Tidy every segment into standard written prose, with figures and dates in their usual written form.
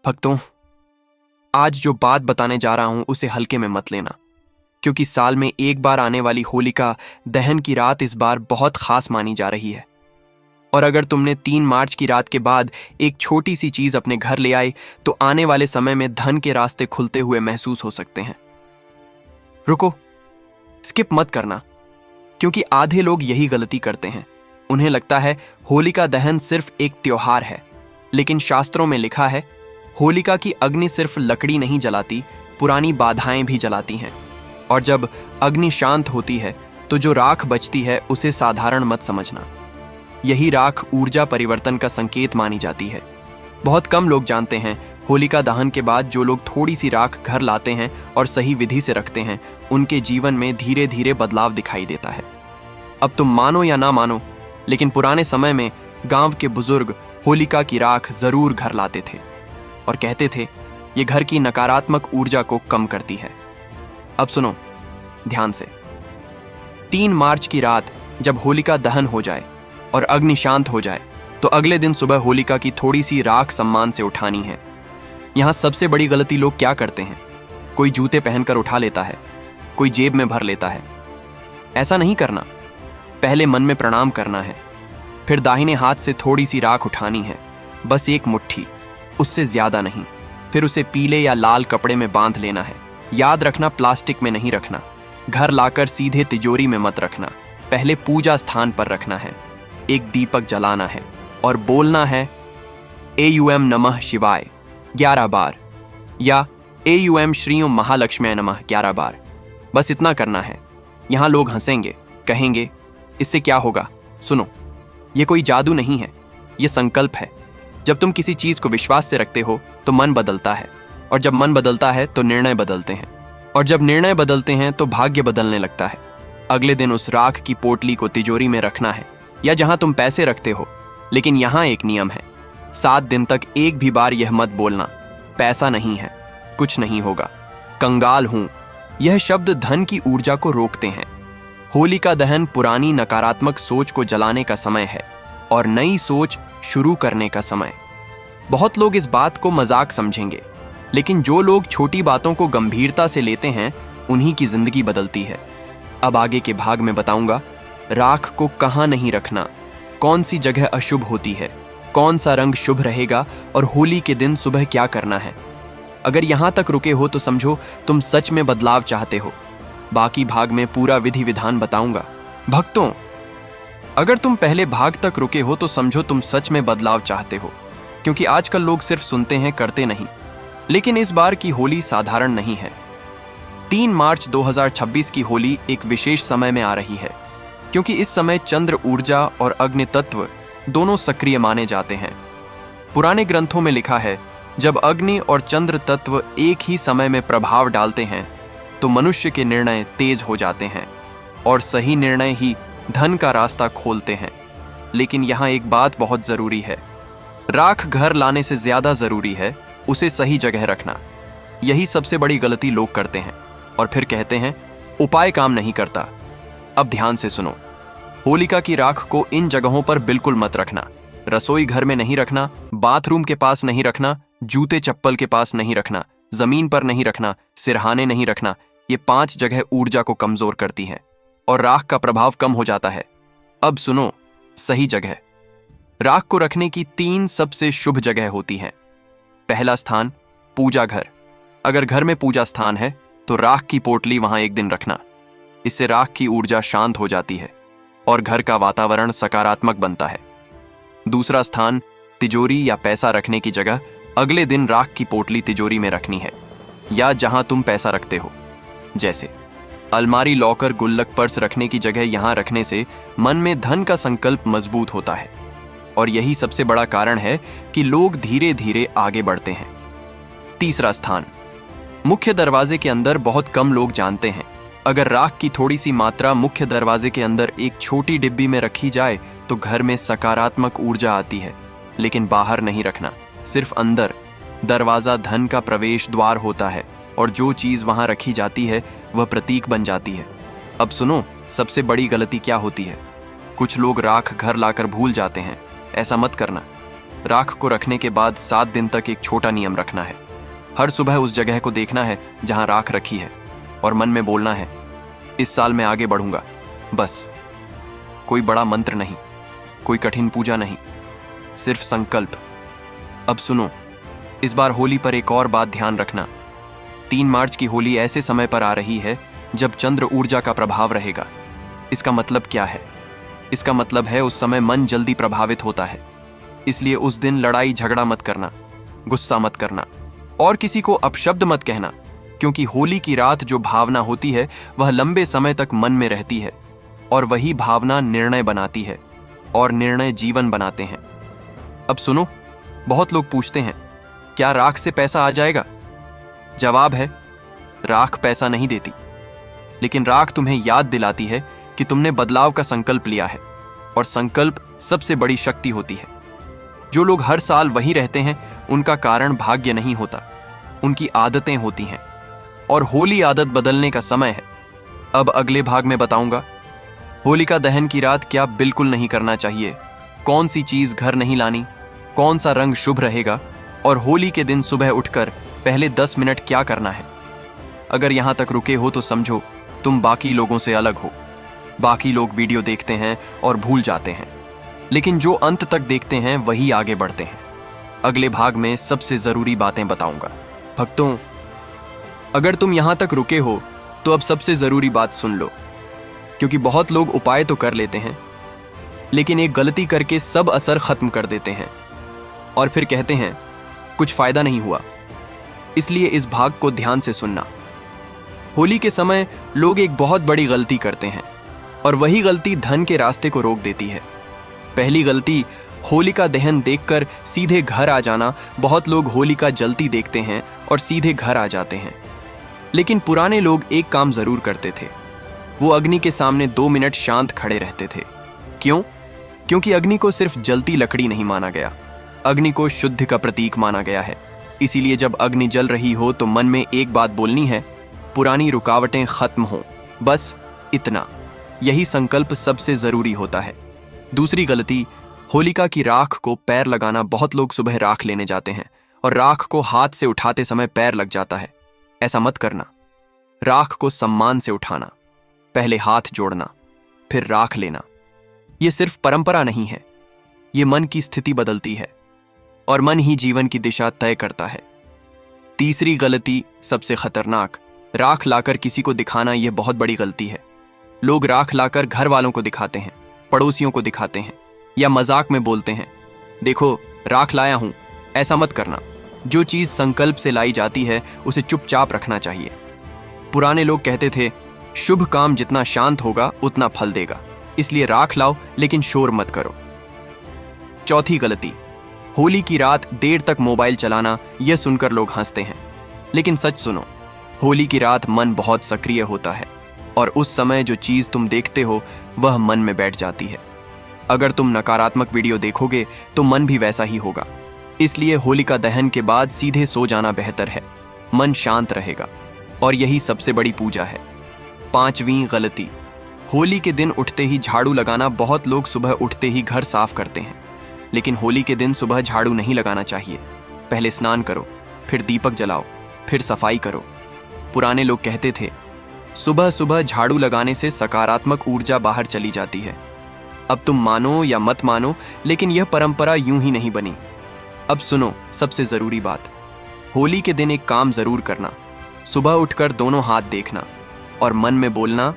भक्तों, आज जो बात बताने जा रहा हूं उसे हल्के में मत लेना, क्योंकि साल में एक बार आने वाली होलिका दहन की रात इस बार बहुत खास मानी जा रही है। और अगर तुमने 3 मार्च की रात के बाद एक छोटी सी चीज अपने घर ले आए तो आने वाले समय में धन के रास्ते खुलते हुए महसूस हो सकते हैं। रुको, स्किप मत करना, क्योंकि आधे लोग यही गलती करते हैं। उन्हें लगता है होलिका दहन सिर्फ एक त्योहार है, लेकिन शास्त्रों में लिखा है होलिका की अग्नि सिर्फ लकड़ी नहीं जलाती, पुरानी बाधाएं भी जलाती हैं। और जब अग्नि शांत होती है तो जो राख बचती है उसे साधारण मत समझना। यही राख ऊर्जा परिवर्तन का संकेत मानी जाती है। बहुत कम लोग जानते हैं होलिका दहन के बाद जो लोग थोड़ी सी राख घर लाते हैं और सही विधि से रखते हैं, उनके जीवन में धीरे धीरे बदलाव दिखाई देता है। अब तुम मानो या ना मानो, लेकिन पुराने समय में गांव के बुजुर्ग होलिका की राख जरूर घर लाते थे और कहते थे ये घर की नकारात्मक ऊर्जा को कम करती है। अब सुनो ध्यान से। 3 मार्च की रात जब होलिका दहन हो जाए और अग्नि शांत हो जाए तो अगले दिन सुबह होलिका की थोड़ी सी राख सम्मान से उठानी है। यहां सबसे बड़ी गलती लोग क्या करते हैं, कोई जूते पहनकर उठा लेता है, कोई जेब में भर लेता है। ऐसा नहीं करना। पहले मन में प्रणाम करना है, फिर दाहिने हाथ से थोड़ी सी राख उठानी है, बस एक मुट्ठी, उससे ज्यादा नहीं। फिर उसे पीले या लाल कपड़े में बांध लेना है। याद रखना, प्लास्टिक में नहीं रखना। घर लाकर सीधे तिजोरी में मत रखना, पहले पूजा स्थान पर रखना है। एक दीपक जलाना है और बोलना है एयूएम नमः शिवाय 11 बार या एयूएम श्री ओम महालक्ष्मी नमः 11 बार। बस इतना करना है। यहां लोग हंसेंगे, कहेंगे इससे क्या होगा। सुनो, ये कोई जादू नहीं है, ये संकल्प है। जब तुम किसी चीज को विश्वास से रखते हो तो मन बदलता है, और जब मन बदलता है तो निर्णय बदलते हैं, और जब निर्णय बदलते हैं तो भाग्य बदलने लगता है। अगले दिन उस राख की पोटली को तिजोरी में रखना है या जहां तुम पैसे रखते हो। लेकिन यहां एक नियम है, 7 दिन तक एक भी बार यह मत बोलना पैसा नहीं है, कुछ नहीं होगा, कंगाल हूं। यह शब्द धन की ऊर्जा को रोकते हैं। होलिका दहन पुरानी नकारात्मक सोच को जलाने का समय है और नई सोच शुरू करने का समय। बहुत लोग इस बात को मजाक समझेंगे, लेकिन जो लोग छोटी बातों को गंभीरता से लेते हैं उन्हीं की जिंदगी बदलती है। अब आगे के भाग में बताऊंगा राख को कहां नहीं रखना, कौन सी जगह अशुभ होती है, कौन सा रंग शुभ रहेगा और होली के दिन सुबह क्या करना है। अगर यहां तक रुके हो तो समझो तुम सच में बदलाव चाहते हो। बाकी भाग में पूरा विधि विधान बताऊंगा। भक्तों, अगर तुम पहले भाग तक रुके हो तो समझो तुम सच में बदलाव चाहते हो, क्योंकि आजकल लोग सिर्फ सुनते हैं, करते नहीं। लेकिन इस बार की होली साधारण नहीं है। 3 मार्च 2026 की होली एक विशेष समय में आ रही है, क्योंकि इस समय चंद्र ऊर्जा और अग्नि तत्व दोनों सक्रिय माने जाते हैं। पुराने ग्रंथों में लिखा है जब अग्नि और चंद्र तत्व एक ही समय में प्रभाव डालते हैं तो मनुष्य के निर्णय तेज हो जाते हैं और सही निर्णय ही धन का रास्ता खोलते हैं। लेकिन यहाँ एक बात बहुत जरूरी है, राख घर लाने से ज्यादा जरूरी है उसे सही जगह रखना। यही सबसे बड़ी गलती लोग करते हैं और फिर कहते हैं उपाय काम नहीं करता। अब ध्यान से सुनो, होलिका की राख को इन जगहों पर बिल्कुल मत रखना। रसोई घर में नहीं रखना, बाथरूम के पास नहीं रखना, जूते चप्पल के पास नहीं रखना, जमीन पर नहीं रखना, सिरहाने नहीं रखना। ये 5 जगह ऊर्जा को कमजोर करती हैं और राख का प्रभाव कम हो जाता है। अब सुनो, सही जगह। राख को रखने की 3 सबसे शुभ जगह होती हैं। पहला स्थान पूजा घर। अगर घर में पूजा स्थान है तो राख की पोटली वहां एक दिन रखना। इससे राख की ऊर्जा शांत हो जाती है और घर का वातावरण सकारात्मक बनता है। दूसरा स्थान तिजोरी या पैसा रखने की जगह। अगले दिन राख की पोटली तिजोरी में रखनी है या जहां तुम पैसा रखते हो, जैसे अलमारी, लॉकर, गुल्लक, पर्स रखने की जगह यहां रखने से मन में धन का संकल्प मजबूत होता है और यही सबसे बड़ा कारण है कि लोग धीरे धीरे आगे बढ़ते हैं। तीसरा स्थान मुख्य दरवाजे के अंदर। बहुत कम लोग जानते हैं अगर राख की थोड़ी सी मात्रा मुख्य दरवाजे के अंदर एक छोटी डिब्बी में रखी जाए तो घर में सकारात्मक ऊर्जा आती है। लेकिन बाहर नहीं रखना, सिर्फ अंदर। दरवाजा धन का प्रवेश द्वार होता है और जो चीज वहां रखी जाती है वह प्रतीक बन जाती है। अब सुनो, सबसे बड़ी गलती क्या होती है। कुछ लोग राख घर लाकर भूल जाते हैं। ऐसा मत करना। राख को रखने के बाद 7 दिन तक एक छोटा नियम रखना है। हर सुबह उस जगह को देखना है जहां राख रखी है और मन में बोलना है, इस साल मैं आगे बढ़ूंगा। बस। कोई बड़ा मंत्र नहीं, कोई कठिन पूजा नहीं, सिर्फ संकल्प। अब सुनो, इस बार होली पर एक और बात ध्यान रखना। 3 मार्च की होली ऐसे समय पर आ रही है जब चंद्र ऊर्जा का प्रभाव रहेगा। इसका मतलब क्या है? इसका मतलब है उस समय मन जल्दी प्रभावित होता है। इसलिए उस दिन लड़ाई झगड़ा मत करना, गुस्सा मत करना और किसी को अपशब्द मत कहना, क्योंकि होली की रात जो भावना होती है वह लंबे समय तक मन में रहती है और वही भावना निर्णय बनाती है और निर्णय जीवन बनाते हैं। अब सुनो, बहुत लोग पूछते हैं, क्या राख से पैसा आ जाएगा? जवाब है, राख पैसा नहीं देती, लेकिन राख तुम्हें याद दिलाती है कि तुमने बदलाव का संकल्प लिया है और संकल्प सबसे बड़ी शक्ति होती है। जो लोग हर साल वहीं रहते हैं उनका कारण भाग्य नहीं होता, उनकी आदतें होती हैं और होली आदत बदलने का समय है। अब अगले भाग में बताऊंगा होलिका दहन की रात क्या बिल्कुल नहीं करना चाहिए, कौन सी चीज घर नहीं लानी, कौन सा रंग शुभ रहेगा और होली के दिन सुबह उठकर पहले 10 मिनट क्या करना है। अगर यहां तक रुके हो तो समझो तुम बाकी लोगों से अलग हो। बाकी लोग वीडियो देखते हैं और भूल जाते हैं, लेकिन जो अंत तक देखते हैं वही आगे बढ़ते हैं। अगले भाग में सबसे जरूरी बातें बताऊंगा। भक्तों, अगर तुम यहां तक रुके हो तो अब सबसे जरूरी बात सुन लो, क्योंकि बहुत लोग उपाय तो कर लेते हैं लेकिन एक गलती करके सब असर खत्म कर देते हैं और फिर कहते हैं कुछ फायदा नहीं हुआ। इसलिए इस भाग को ध्यान से सुनना। होली के समय लोग एक बहुत बड़ी गलती करते हैं और वही गलती धन के रास्ते को रोक देती है। पहली गलती, होलिका दहन देखकर सीधे घर आ जाना। बहुत लोग होलिका जलती देखते हैं और सीधे घर आ जाते हैं, लेकिन पुराने लोग एक काम जरूर करते थे, वो अग्नि के सामने 2 मिनट शांत खड़े रहते थे। क्यों? क्योंकि अग्नि को सिर्फ जलती लकड़ी नहीं माना गया, अग्नि को शुद्ध का प्रतीक माना गया है। इसीलिए जब अग्नि जल रही हो तो मन में एक बात बोलनी है, पुरानी रुकावटें खत्म हों, बस इतना। यही संकल्प सबसे जरूरी होता है। दूसरी गलती, होलिका की राख को पैर लगाना। बहुत लोग सुबह राख लेने जाते हैं और राख को हाथ से उठाते समय पैर लग जाता है। ऐसा मत करना। राख को सम्मान से उठाना, पहले हाथ जोड़ना, फिर राख लेना। यह सिर्फ परंपरा नहीं है, ये मन की स्थिति बदलती है और मन ही जीवन की दिशा तय करता है। तीसरी गलती, सबसे खतरनाक, राख लाकर किसी को दिखाना। यह बहुत बड़ी गलती है। लोग राख लाकर घर वालों को दिखाते हैं, पड़ोसियों को दिखाते हैं या मजाक में बोलते हैं, देखो राख लाया हूं। ऐसा मत करना। जो चीज संकल्प से लाई जाती है उसे चुपचाप रखना चाहिए। पुराने लोग कहते थे, शुभ काम जितना शांत होगा उतना फल देगा, इसलिए राख लाओ लेकिन शोर मत करो। चौथी गलती, होली की रात देर तक मोबाइल चलाना। यह सुनकर लोग हंसते हैं, लेकिन सच सुनो, होली की रात मन बहुत सक्रिय होता है और उस समय जो चीज तुम देखते हो वह मन में बैठ जाती है। अगर तुम नकारात्मक वीडियो देखोगे तो मन भी वैसा ही होगा। इसलिए होलिका दहन के बाद सीधे सो जाना बेहतर है, मन शांत रहेगा और यही सबसे बड़ी पूजा है। 5वीं गलती, होली के दिन उठते ही झाड़ू लगाना। बहुत लोग सुबह उठते ही घर साफ करते हैं, लेकिन होली के दिन सुबह झाड़ू नहीं लगाना चाहिए। पहले स्नान करो, फिर दीपक जलाओ, फिर सफाई करो। पुराने लोग कहते थे, सुबह सुबह झाड़ू लगाने से सकारात्मक ऊर्जा बाहर चली जाती है। अब तुम मानो या मत मानो, लेकिन यह परंपरा यूं ही नहीं बनी। अब सुनो सबसे जरूरी बात, होली के दिन एक काम जरूर करना। सुबह उठकर दोनों हाथ देखना और मन में बोलना,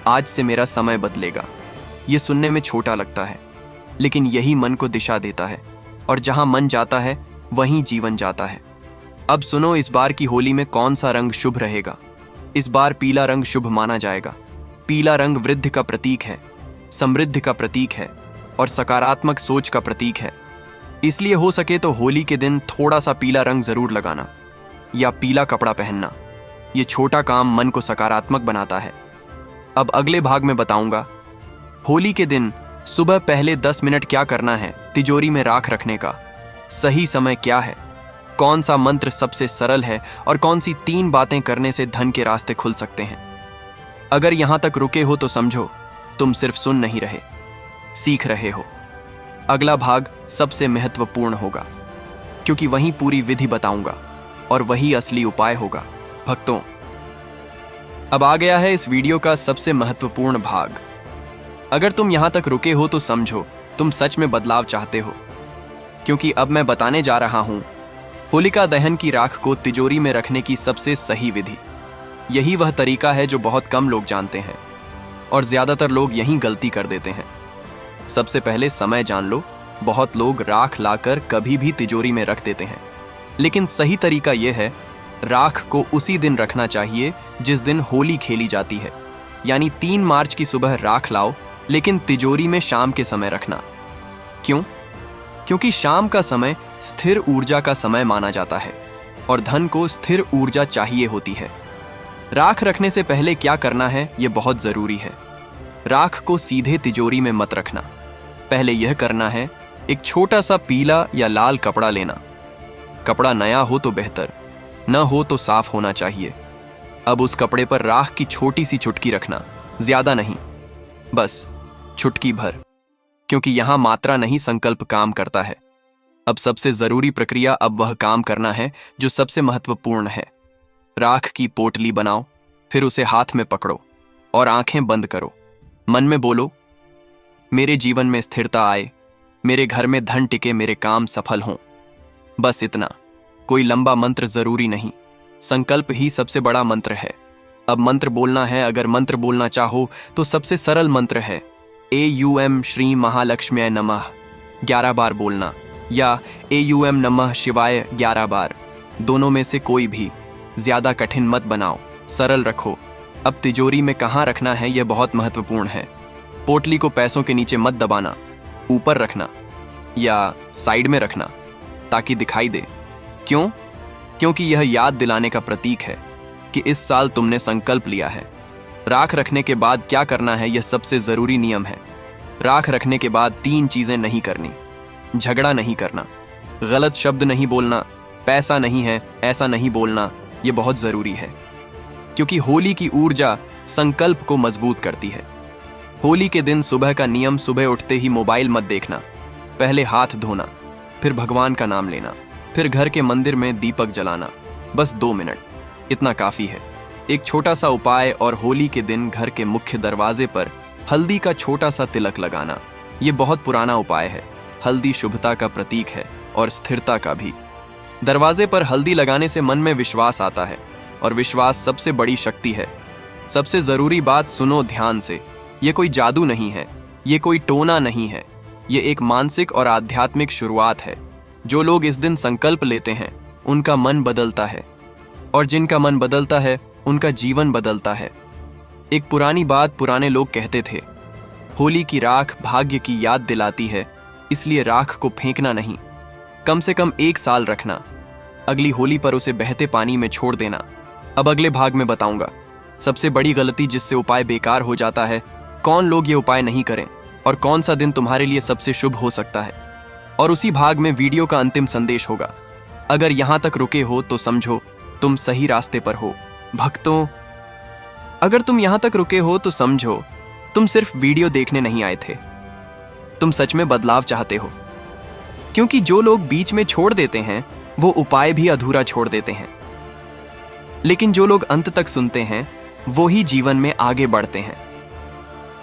आज से मेरा समय बदलेगा। यह सुनने में छोटा लगता है, लेकिन यही मन को दिशा देता है और जहां मन जाता है वहीं जीवन जाता है। अब सुनो, इस बार की होली में कौन सा रंग शुभ रहेगा। इस बार पीला रंग शुभ माना जाएगा। पीला रंग वृद्धि का प्रतीक है, समृद्धि का प्रतीक है और सकारात्मक सोच का प्रतीक है। इसलिए हो सके तो होली के दिन थोड़ा सा पीला रंग जरूर लगाना या पीला कपड़ा पहनना। ये छोटा काम मन को सकारात्मक बनाता है। अब अगले भाग में बताऊंगा होली के दिन सुबह पहले 10 मिनट क्या करना है, तिजोरी में राख रखने का सही समय क्या है, कौन सा मंत्र सबसे सरल है और कौन सी 3 बातें करने से धन के रास्ते खुल सकते हैं। अगर यहां तक रुके हो तो समझो तुम सिर्फ सुन नहीं रहे, सीख रहे हो। अगला भाग सबसे महत्वपूर्ण होगा, क्योंकि वहीं पूरी विधि बताऊंगा और वही असली उपाय होगा। भक्तों, अब आ गया है इस वीडियो का सबसे महत्वपूर्ण भाग। अगर तुम यहां तक रुके हो तो समझो तुम सच में बदलाव चाहते हो, क्योंकि अब मैं बताने जा रहा हूं होलिका दहन की राख को तिजोरी में रखने की सबसे सही विधि। यही वह तरीका है जो बहुत कम लोग जानते हैं और ज्यादातर लोग यही गलती कर देते हैं। सबसे पहले समय जान लो। बहुत लोग राख लाकर कभी भी तिजोरी में रख देते हैं, लेकिन सही तरीका यह है राख को उसी दिन रखना चाहिए जिस दिन होली खेली जाती है, यानी 3 मार्च की सुबह राख लाओ, लेकिन तिजोरी में शाम के समय रखना। क्यों? क्योंकि शाम का समय स्थिर ऊर्जा का समय माना जाता है और धन को स्थिर ऊर्जा चाहिए होती है। राख रखने से पहले क्या करना है यह बहुत जरूरी है। राख को सीधे तिजोरी में मत रखना। पहले यह करना है, एक छोटा सा पीला या लाल कपड़ा लेना। कपड़ा नया हो तो बेहतर, न हो तो साफ होना चाहिए। अब उस कपड़े पर राख की छोटी सी चुटकी रखना, ज्यादा नहीं, बस चुटकी भर, क्योंकि यहां मात्रा नहीं संकल्प काम करता है। अब सबसे जरूरी प्रक्रिया, अब वह काम करना है जो सबसे महत्वपूर्ण है। राख की पोटली बनाओ, फिर उसे हाथ में पकड़ो और आंखें बंद करो। मन में बोलो, मेरे जीवन में स्थिरता आए, मेरे घर में धन टिके, मेरे काम सफल हों। बस इतना, कोई लंबा मंत्र जरूरी नहीं, संकल्प ही सबसे बड़ा मंत्र है। अब मंत्र बोलना है। अगर मंत्र बोलना चाहो तो सबसे सरल मंत्र है AUM श्री महालक्ष्म्यै नमः 11 बार बोलना, या AUM नमः शिवाय 11 बार। दोनों में से कोई भी, ज्यादा कठिन मत बनाओ, सरल रखो। अब तिजोरी में कहाँ रखना है यह बहुत महत्वपूर्ण है। पोटली को पैसों के नीचे मत दबाना, ऊपर रखना या साइड में रखना ताकि दिखाई दे। क्यों? क्योंकि यह याद दिलाने का प्रतीक है कि इस साल तुमने संकल्प लिया है। राख रखने के बाद क्या करना है यह सबसे जरूरी नियम है। राख रखने के बाद 3 चीजें नहीं करनी। झगड़ा नहीं करना, गलत शब्द नहीं बोलना, पैसा नहीं है ऐसा नहीं बोलना, यह बहुत जरूरी है, क्योंकि होली की ऊर्जा संकल्प को मजबूत करती है। होली के दिन सुबह का नियम, सुबह उठते ही मोबाइल मत देखना। पहले हाथ धोना, फिर भगवान का नाम लेना, फिर घर के मंदिर में दीपक जलाना। बस 2 मिनट, इतना काफी है। एक छोटा सा उपाय, और होली के दिन घर के मुख्य दरवाजे पर हल्दी का छोटा सा तिलक लगाना। यह बहुत पुराना उपाय है। हल्दी शुभता का प्रतीक है और स्थिरता का भी। दरवाजे पर हल्दी लगाने से मन में विश्वास आता है, और विश्वास सबसे बड़ी शक्ति है। सबसे जरूरी बात सुनो ध्यान से, यह कोई जादू नहीं है, यह कोई टोना नहीं है, यह एक मानसिक और आध्यात्मिक शुरुआत है। जो लोग इस दिन संकल्प लेते हैं उनका मन बदलता है, और जिनका मन बदलता है उनका जीवन बदलता है। एक पुरानी बात पुराने लोग कहते थे, होली की राख भाग्य की याद दिलाती है, इसलिए राख को फेंकना नहीं, कम से कम 1 साल रखना, अगली होली पर उसे बहते पानी में छोड़ देना। अब अगले भाग में बताऊंगा सबसे बड़ी गलती जिससे उपाय बेकार हो जाता है, कौन लोग ये उपाय नहीं करें और कौन सा दिन तुम्हारे लिए सबसे शुभ हो सकता है। और उसी भाग में वीडियो का अंतिम संदेश होगा। अगर यहां तक रुके हो तो समझो तुम सही रास्ते पर हो। भक्तों, अगर तुम यहां तक रुके हो तो समझो तुम सिर्फ वीडियो देखने नहीं आए थे, तुम सच में बदलाव चाहते हो। क्योंकि जो लोग बीच में छोड़ देते हैं वो उपाय भी अधूरा छोड़ देते हैं, लेकिन जो लोग अंत तक सुनते हैं वो ही जीवन में आगे बढ़ते हैं।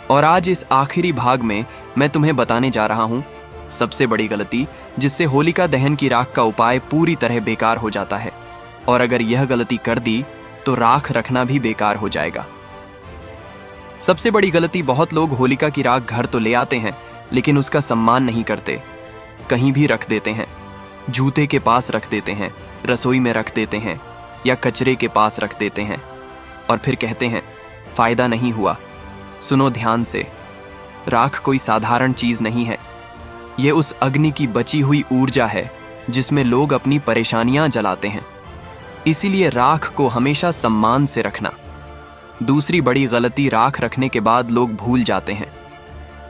और आज इस आखिरी भाग में मैं तुम्हें बताने जा रहा हूं सबसे बड़ी गलती जिससे होलिका दहन की राख का उपाय पूरी तरह बेकार हो जाता है, और अगर यह गलती कर दी तो राख रखना भी बेकार हो जाएगा। सबसे बड़ी गलती, बहुत लोग होलिका की राख घर तो ले आते हैं लेकिन उसका सम्मान नहीं करते, कहीं भी रख देते हैं, जूते के पास रख देते हैं, रसोई में रख देते हैं या कचरे के पास रख देते हैं, और फिर कहते हैं फायदा नहीं हुआ। सुनो ध्यान से, राख कोई साधारण चीज नहीं है, यह उस अग्नि की बची हुई ऊर्जा है जिसमें लोग अपनी परेशानियां जलाते हैं। इसीलिए राख को हमेशा सम्मान से रखना। दूसरी बड़ी गलती, राख रखने के बाद लोग भूल जाते हैं।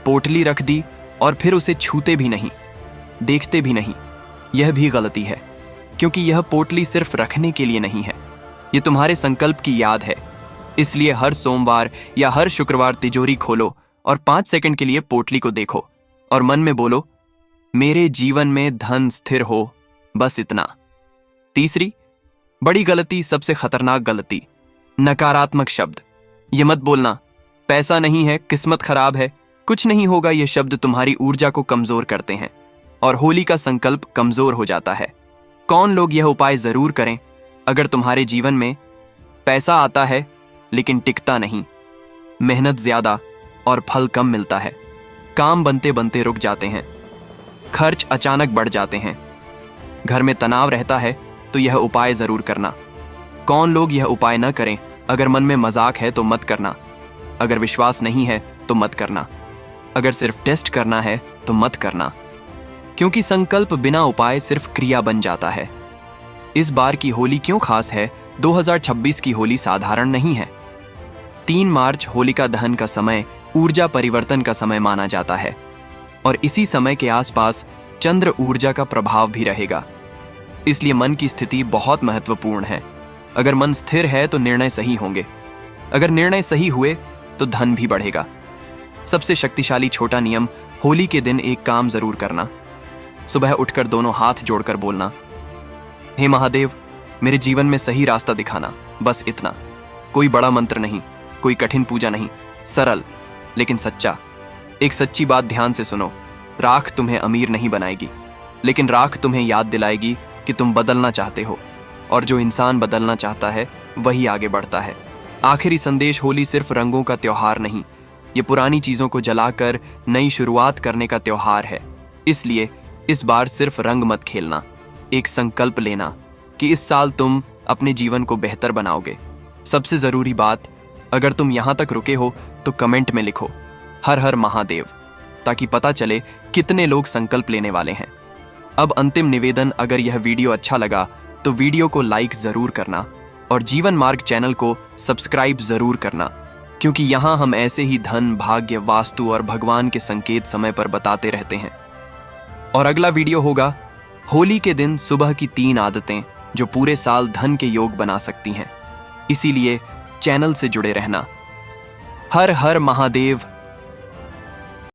पोटली रख दी और फिर उसे छूते भी नहीं, देखते भी नहीं। यह भी गलती है, क्योंकि यह पोटली सिर्फ रखने के लिए नहीं है, यह तुम्हारे संकल्प की याद है। इसलिए हर सोमवार या हर शुक्रवार तिजोरी खोलो और 5 सेकंड के लिए पोटली को देखो और मन में बोलो, मेरे जीवन में धन स्थिर हो, बस इतना। तीसरी बड़ी गलती, सबसे खतरनाक गलती, नकारात्मक शब्द। ये मत बोलना पैसा नहीं है, किस्मत खराब है, कुछ नहीं होगा। ये शब्द तुम्हारी ऊर्जा को कमजोर करते हैं और होली का संकल्प कमजोर हो जाता है। कौन लोग यह उपाय जरूर करें अगर तुम्हारे जीवन में पैसा आता है लेकिन टिकता नहीं, मेहनत ज्यादा और फल कम मिलता है, काम बनते बनते रुक जाते हैं, खर्च अचानक बढ़ जाते हैं, घर में तनाव रहता है, तो यह उपाय जरूर करना। कौन लोग यह उपाय न करें? अगर मन में मजाक है तो मत करना, अगर विश्वास नहीं है तो मत करना, अगर सिर्फ टेस्ट करना है तो मत करना, क्योंकि संकल्प बिना उपाय सिर्फ क्रिया बन जाता है। इस बार की होली क्यों खास है? 2026 की होली साधारण नहीं है। 3 मार्च होलिका दहन का समय ऊर्जा परिवर्तन का समय माना जाता है और इसी समय के आसपास चंद्र ऊर्जा का प्रभाव भी रहेगा। इसलिए मन की स्थिति बहुत महत्वपूर्ण है। अगर मन स्थिर है तो निर्णय सही होंगे, अगर निर्णय सही हुए तो धन भी बढ़ेगा। सबसे शक्तिशाली छोटा नियम, होली के दिन एक काम जरूर करना। सुबह उठकर दोनों हाथ जोड़कर बोलना, हे महादेव, मेरे जीवन में सही रास्ता दिखाना, बस इतना। कोई बड़ा मंत्र नहीं, कोई कठिन पूजा नहीं, सरल लेकिन सच्चा। एक सच्ची बात ध्यान से सुनो, राख तुम्हें अमीर नहीं बनाएगी, लेकिन राख तुम्हें याद दिलाएगी कि तुम बदलना चाहते हो, और जो इंसान बदलना चाहता है वही आगे बढ़ता है। आखिरी संदेश, होली सिर्फ रंगों का त्योहार नहीं, ये पुरानी चीजों को जलाकर नई शुरुआत करने का त्योहार है। इसलिए इस बार सिर्फ रंग मत खेलना, एक संकल्प लेना कि इस साल तुम अपने जीवन को बेहतर बनाओगे। सबसे जरूरी बात, अगर तुम यहां तक रुके हो तो कमेंट में लिखो हर हर महादेव, ताकि पता चले कितने लोग संकल्प लेने वाले हैं। अब अंतिम निवेदन, अगर यह वीडियो अच्छा लगा तो वीडियो को लाइक जरूर करना और जीवन मार्ग चैनल को सब्सक्राइब जरूर करना, क्योंकि यहाँ हम ऐसे ही धन, भाग्य, वास्तु और भगवान के संकेत समय पर बताते रहते हैं। और अगला वीडियो होगा होली के दिन सुबह की 3 आदतें जो पूरे साल धन के योग बना सकती हैं। इसीलिए चैनल से जुड़े रहना। हर हर महादेव।